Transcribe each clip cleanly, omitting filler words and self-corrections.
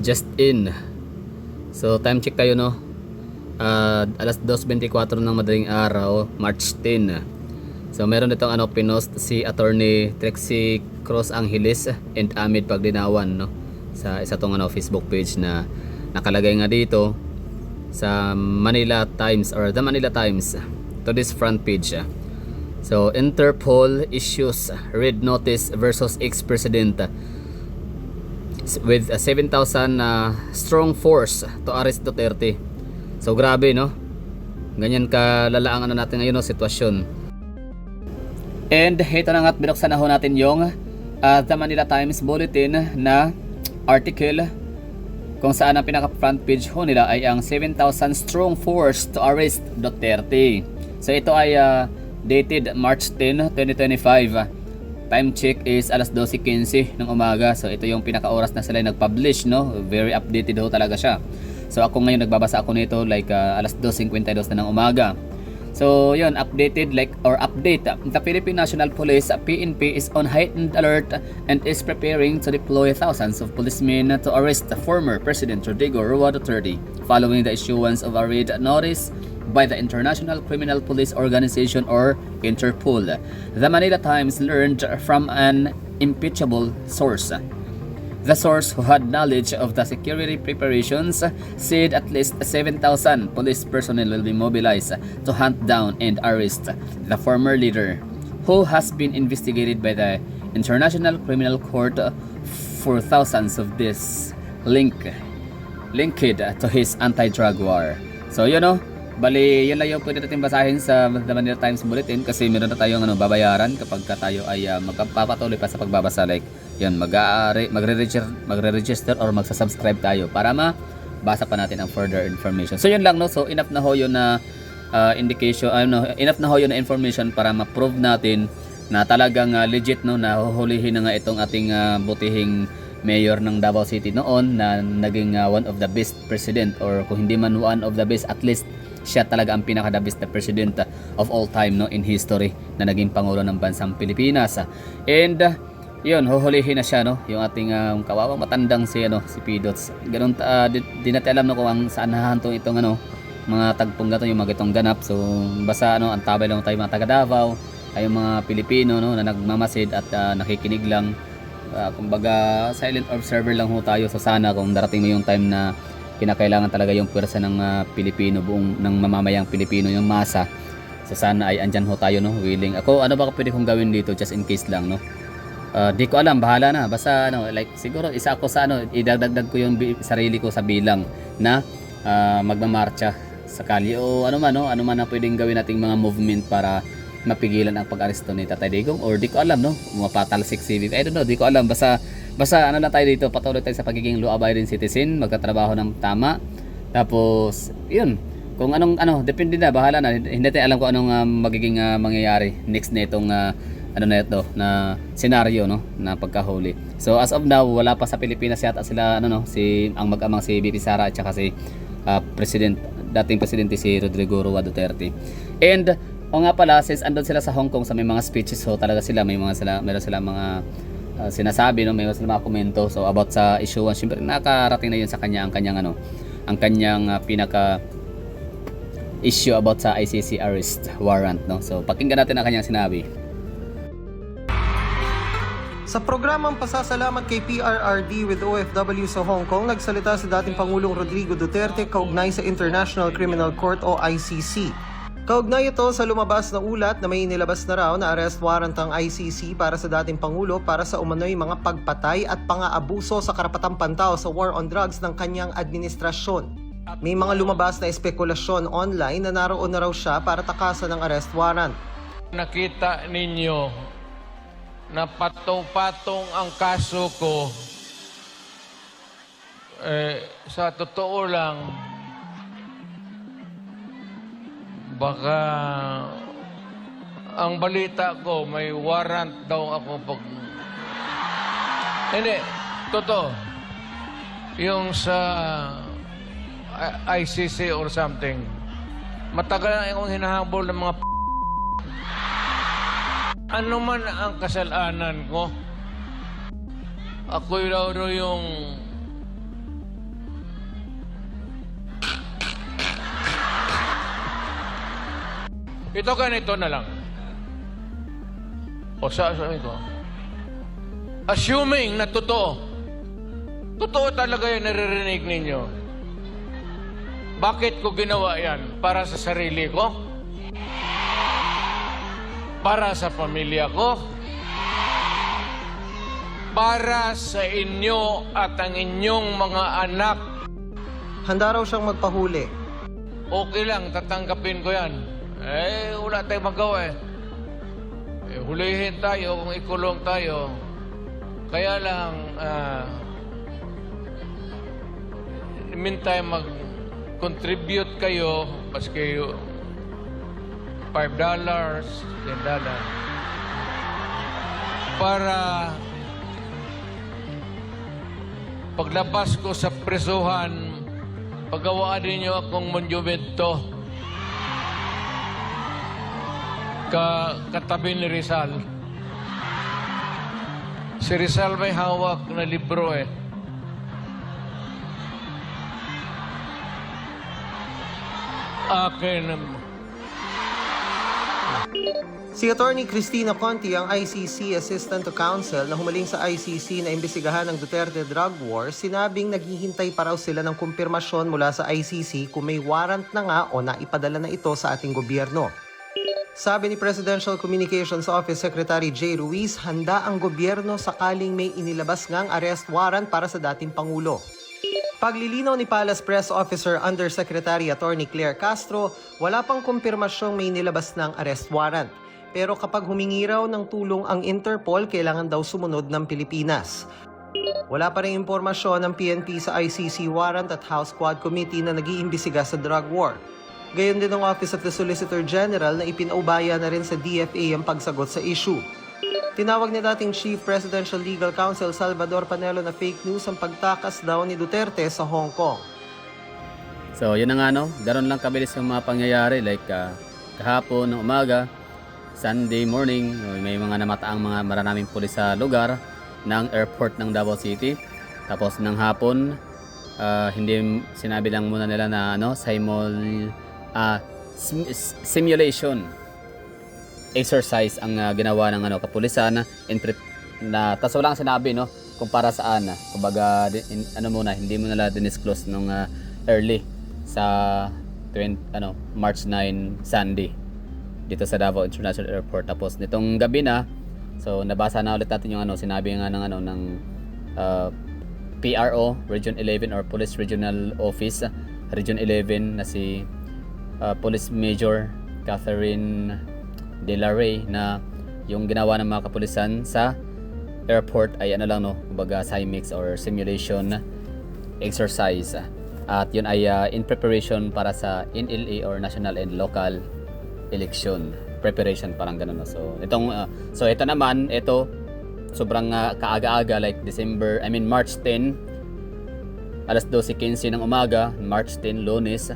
just in. So time check tayo, no. Alas 2:24 ng madaling araw, March 10. So meron itong pinost si Attorney Trixie Cruz Angeles and Amid Pagdinawan, no, sa isa tong Facebook page na nakalagay nga dito sa Manila Times or The Manila Times to this front page. So Interpol issues red notice versus ex-president with a 7,000 strong force to arrest Duterte. So grabe, no, ganyan kalala ang natin ngayon, no, sitwasyon. And ito na nga't binuksan na ho natin yung The Manila Times Bulletin na article kung saan ang pinaka front page ho nila ay ang 7,000 strong force to arrest Duterte. So ito ay dated March 10, 2025. Time check is alas 12:15 ng umaga. So ito yung pinaka oras na sila nag-publish, no? Very updated ho talaga siya. So ako ngayon nagbabasa ako nito like alas 2:52 na ng umaga. So yun, updated update. The Philippine National Police PNP is on heightened alert and is preparing to deploy thousands of policemen to arrest the former President Rodrigo Roa Duterte following the issuance of a red notice by the International Criminal Police Organization or Interpol. The Manila Times learned from an impeachable source. The source, who had knowledge of the security preparations, said at least 7,000 police personnel will be mobilized to hunt down and arrest the former leader, who has been investigated by the International Criminal Court for thousands of this linked to his anti-drug war. So yun, no, bali yun lang yung pwede natin basahin sa The Manila Times Bulletin kasi meron na tayong babayaran kapag tayo ay magpapatuloy pa sa pagbabasa, like yan, magre-register or magsa-subscribe tayo para mabasa pa natin ang further information. So yun lang, no. So enough na ho yun na indication, enough na ho yun na information para ma-prove natin na talagang legit, no, na huhulihin na nga itong ating butihing mayor ng Davao City noon na naging one of the best president, or kung hindi man one of the best, at least siya talaga ang pinaka the best na president of all time, no, in history, na naging pangulo ng bansang Pilipinas. And yun, huhulihin na siya, no, yung ating kawawang matandang si Pidots. Ganun, di natin alam, no, kung saan hahantong itong mga tagpong gato, yung mga itong ganap. So basta antabay lang tayo mga taga Davao, tayong mga Pilipino, no, na nagmamasid at nakikinig lang. Kumbaga silent observer lang ho tayo. So sana kung darating mo yung time na kinakailangan talaga yung pwersa ng Pilipino, ng mamamayang Pilipino, yung masa, so sana ay andyan ho tayo, no, willing. Ako, ano ba pwede kong gawin dito just in case lang, no? Di ko alam, bahala na. Basta like siguro isa ako sa idadagdag ko yung sarili ko sa bilang na magmamarcha sa kalye o ano man na pwedeng gawin nating mga movement para mapigilan ang pag-aresto ni Tatay Digong, or di ko alam, no, mapatalsik si I don't know, di ko alam. Basta lang tayo dito, patuloy tayo sa pagiging law-abiding citizen, magtatrabaho ng tama. Tapos yun, kung depende na, bahala na. Hindi tayo alam kung anong magiging mangyayari next na itong na senaryo, no, na pagkahuli. So as of now, wala pa sa Pilipinas yata sila si ang mag-amang si BP Sara at saka si dating presidente si Rodrigo Roa Duterte. And nga pala, since andun sila sa Hong Kong sa may mga speeches, so talaga sila meron sila mga sinasabi, no, meron sila mga komento so about sa issuance. Syempre nakarating na yun sa kanya ang kanyang pinaka issue about sa ICC arrest warrant, no. So pakinggan natin ang kanyang sinabi. Sa programang pasasalamat kay PRRD with OFW sa Hong Kong, nagsalita si dating Pangulong Rodrigo Duterte kaugnay sa International Criminal Court o ICC. Kaugnay ito sa lumabas na ulat na may inilabas na raw na arrest warrant ang ICC para sa dating Pangulo para sa umano'y mga pagpatay at pang-aabuso sa karapatang pantao sa war on drugs ng kanyang administrasyon. May mga lumabas na espekulasyon online na naroon na raw siya para takasan ng arrest warrant. Nakita ninyo na patong-patong ang kaso ko, sa totoo lang, baka ang balita ko may warrant daw ako pag... Hindi, totoo. Yung sa ICC or something, matagal na akong hinahabol ng mga ano man ang kasalanan ko, ako'y raw yung Ito ganito na lang. O sabi ko, assuming na totoo talaga yung naririnig ninyo, bakit ko ginawa yan? Para sa sarili ko? Para sa pamilya ko? Para sa inyo at ang inyong mga anak? Handa raw siyang magpahuli. Okay lang, tatanggapin ko yan. Wala tayong magawa eh. Hulihin tayo kung ikulong tayo. Kaya lang, meantime, mag-contribute kayo, maski $5, $10, para paglabas ko sa presuhan, pagawaan ninyo akong monumento katabi ni Rizal. Si Rizal may hawak na libro eh. Akin. Si Attorney Cristina Conti, ang ICC Assistant to Counsel na humaling sa ICC na imbestigahan ng Duterte drug war, sinabing naghihintay pa raw sila ng kumpirmasyon mula sa ICC kung may warrant na nga o naipadala na ito sa ating gobyerno. Sabi ni Presidential Communications Office Secretary J. Ruiz, handa ang gobyerno sakaling may inilabas ngang arrest warrant para sa dating Pangulo. Paglilinaw ni Palace Press Officer Undersecretary Attorney Claire Castro, wala pang kumpirmasyong may nilabas ng arrest warrant. Pero kapag humingi raw ng tulong ang Interpol, kailangan daw sumunod ng Pilipinas. Wala pa rin impormasyon ng PNP sa ICC warrant at House Quad Committee na nag-iimbestiga sa drug war. Gayon din ang Office of the Solicitor General na ipinaubaya na rin sa DFA ang pagsagot sa issue. Tinawag ni dating Chief Presidential Legal Counsel Salvador Panelo na fake news ang pagtakas daw ni Duterte sa Hong Kong. So yun na nga no, ganoon lang kabilis yung mga pangyayari like kahapon ng umaga, Sunday morning, may mga namataang mga maraming pulis sa lugar ng airport ng Davao City. Tapos ng hapon, hindi sinabi lang muna nila na simulation exercise ang ginawa ng kapulisan na taso lang sinabi no kung para saan kumbaga hindi mo nila dinisclose nung early sa March 9 Sunday dito sa Davao International Airport. Tapos nitong gabi na, so nabasa na ulit natin yung sinabi nga ng PRO Region 11 or Police Regional Office Region 11 na si Police Major Catherine De La Rey na yung ginawa ng mga kapulisan sa airport ay kumbaga CIMEX or simulation exercise. At yun ay in preparation para sa NLA or National and Local Election preparation, parang ganun. So ito naman, sobrang kaaga-aga like March 10 alas 12:15 ng umaga, March 10 Lunes.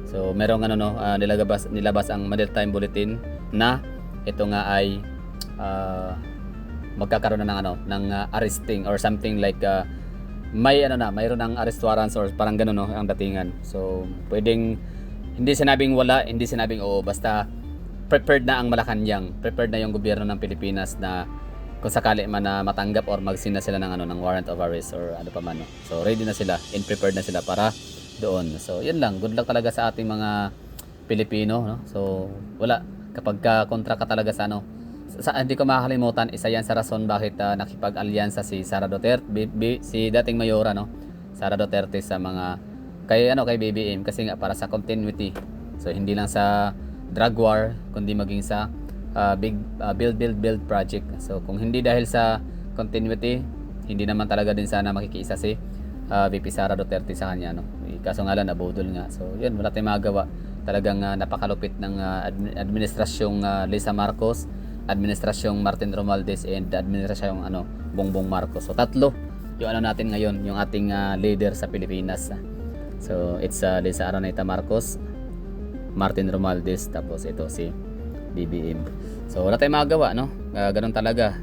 So merong nilabas ang Manila Time Bulletin na ito nga ay magkakaroon na ng arresting or something like mayroon ng arrest warrants or parang ganun ang datingan. So pwedeng hindi sinabing wala, hindi sinabing oo, basta prepared na ang Malacanang, prepared na yung gobyerno ng Pilipinas na kung sakali man na matanggap or magsina sila ng warrant of arrest or ano pa man. So ready na sila and prepared na sila para doon. So yun lang, good luck talaga sa ating mga Pilipino, no? So wala, kapag kontra ka talaga sa hindi ko makakalimutan, isa yan sa rason bakit nakipag-alyansa si Sara Duterte, si dating mayora, no? Sara Duterte sa mga kay BBM kasi nga para sa continuity. So hindi lang sa drug war kundi maging sa big build project. So kung hindi dahil sa continuity, hindi naman talaga din sana makikiisa si VP Sara Duterte sa kanya, no? Kaso nga lang nabudol nga. So yun, wala tayong magawa. Talagang napakalupit ng administrasyong Lisa Marcos, administrasyong Martin Romualdez, and administrasyong Bongbong Marcos. So tatlo yung natin ngayon, yung ating leader sa Pilipinas. So it's Lisa Araneta Marcos, Martin Romualdez, tapos ito si BBM. So wala tayong magawa, no? Ganun talaga.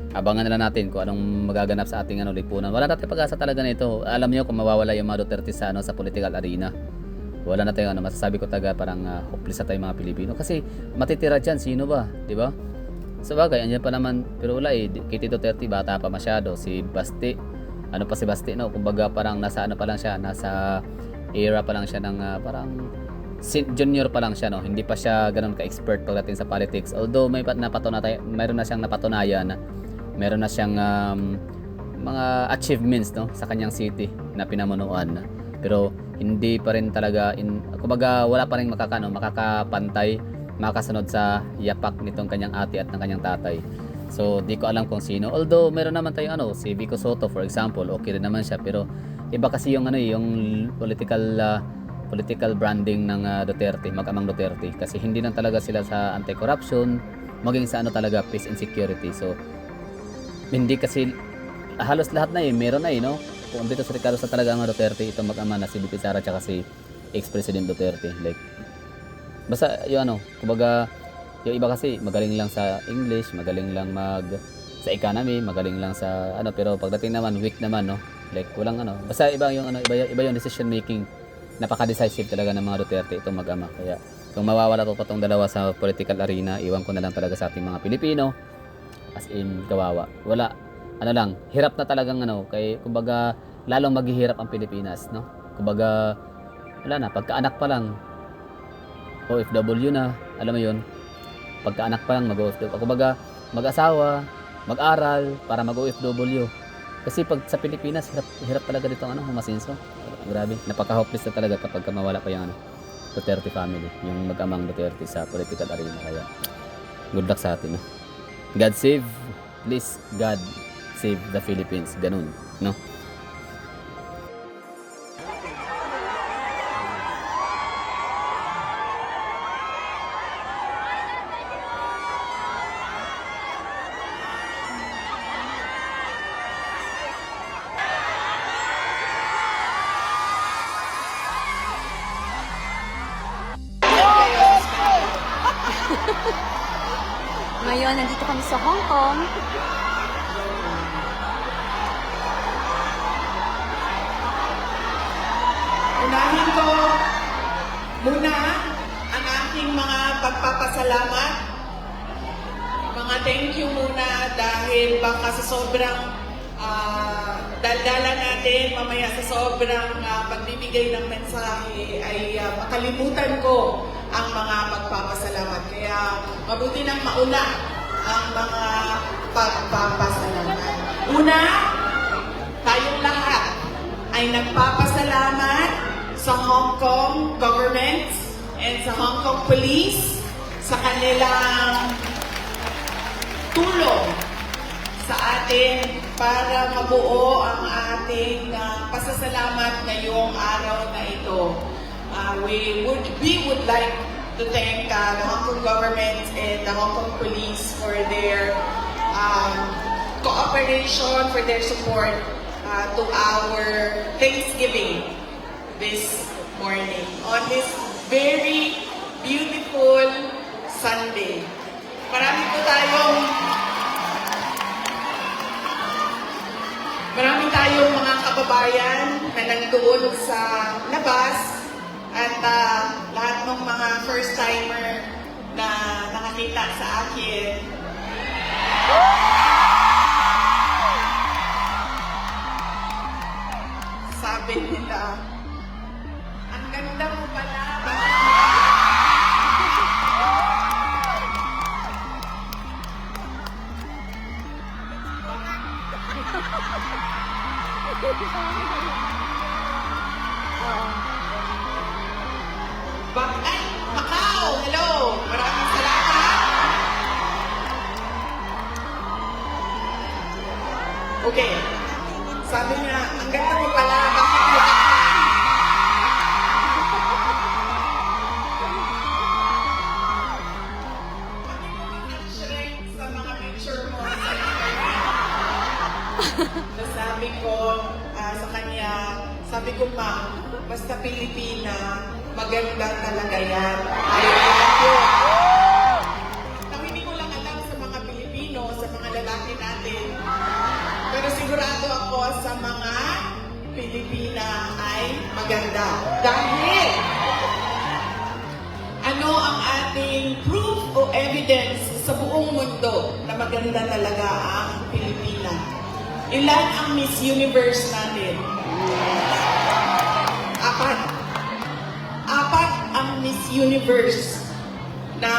Abangan na lang natin kung anong magaganap sa ating lipunan. Wala natin pag-asa talaga nito. Alam niyo kung mawawala yung mga Duterte sa sa political arena. wala na tayong masasabi ko taga parang hopeless na tayong mga Pilipino kasi matitira dyan sino ba, di ba? Sa bagay, andyan pa naman, pero wala kay Tito Duterte bata pa masyado, si Basti, si Basti, no? Kumbaga parang nasa pa lang siya, nasa era pa lang siya ng parang junior pa lang siya, no? Hindi pa siya ganoon ka-expert pagdating sa politics, although mayroon na siyang napatunayan, meron na siyang mga achievements, no, sa kanyang city na pinamunuan, pero hindi pa rin talaga kumbaga wala pa rin makakapantay, makasunod sa yapak nitong kanyang ate at ng kanyang tatay. So di ko alam kung sino, although meron naman tayong si Vico Soto for example, okay rin naman siya, pero iba kasi yung yung political branding ng Duterte, mag-amang Duterte, kasi hindi lang talaga sila sa anti-corruption, maging sa talaga peace and security. So hindi kasi halos lahat na meron na no. Kung dito sa Ricardo sa talaga ang Duterte, itong mag-ama na si BP Sara at si ex-president Duterte, like basta yung kumbaga yung iba kasi magaling lang sa English, magaling lang sa economy, magaling lang sa pero pagdating naman weak naman, no, like walang basta iba yung iba yung decision making, napaka-decisive talaga ng mga Duterte itong mag-ama. Kaya kung mawawala pa itong dalawa sa political arena, iwan ko na lang talaga sa ating mga Pilipino, as in kawawa, wala lang, hirap na talagang kay kumbaga lalong maghihirap ang Pilipinas, no? Kumbaga wala na, pagkaanak pa lang OFW na, alam mo yun, pagkaanak pa lang mag-OFW, kumbaga mag-asawa, mag-aral para mag-OFW. Kasi pag sa Pilipinas, hirap talaga dito humasinso. Grabe, napaka-hopeless na talaga kapag mawala pa yung Duterte family, yung mag-amang Duterte sa political arena. Kaya good luck sa atin, no? God save, please God save the Philippines, ganun, no? Ngayon, nandito kami sa Hong Kong. Unahin ko muna ang aking mga pagpapasalamat. Mga thank you muna dahil baka sa sobrang daldala natin, mamaya sa sobrang pagbibigay ng mensahe ay makalimutan ko ang mga pagpapasalamat. Kaya mabuti nang mauna ang mga pagpapasalamat. Una, tayong lahat ay nagpapasalamat sa Hong Kong government and sa Hong Kong police sa kanilang tulong sa atin para mabuo ang ating pasasalamat ngayong araw na ito. We would like to thank the Hong Kong government and the Hong Kong police for their cooperation, for their support to our Thanksgiving this morning on this very beautiful Sunday. Marami tayong mga kababayan na nandoon sa labas at lahat ng mga first-timer na nakakita sa akin. Sabi nila, ang ganda mo pala. Macau, hello! Maraming salamat! Okay. Sabi niya, ang ganda mo pala, bakit mo sa mga picture mo sa sabi ko sa kanya, sabi ko, ma'am, basta Pilipina, maganda talaga yan. Now, hindi ko lang alam sa mga Pilipino, sa mga lalaki natin, pero sigurado ako sa mga Pilipina ay maganda. Dahil evidence sa buong mundo na maganda talaga ang Pilipinas. Ilan ang Miss Universe natin? 4. 4 ang Miss Universe na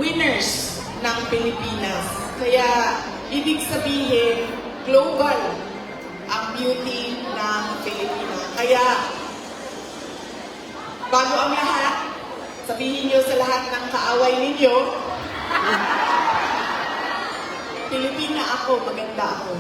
winners ng Pilipinas. Kaya, ibig sabihin, global ang beauty ng Pilipinas. Kaya, bago ang lahat, sabihin niyo sa lahat ng kaaway ninyo, Pilipina ako, maganda ako.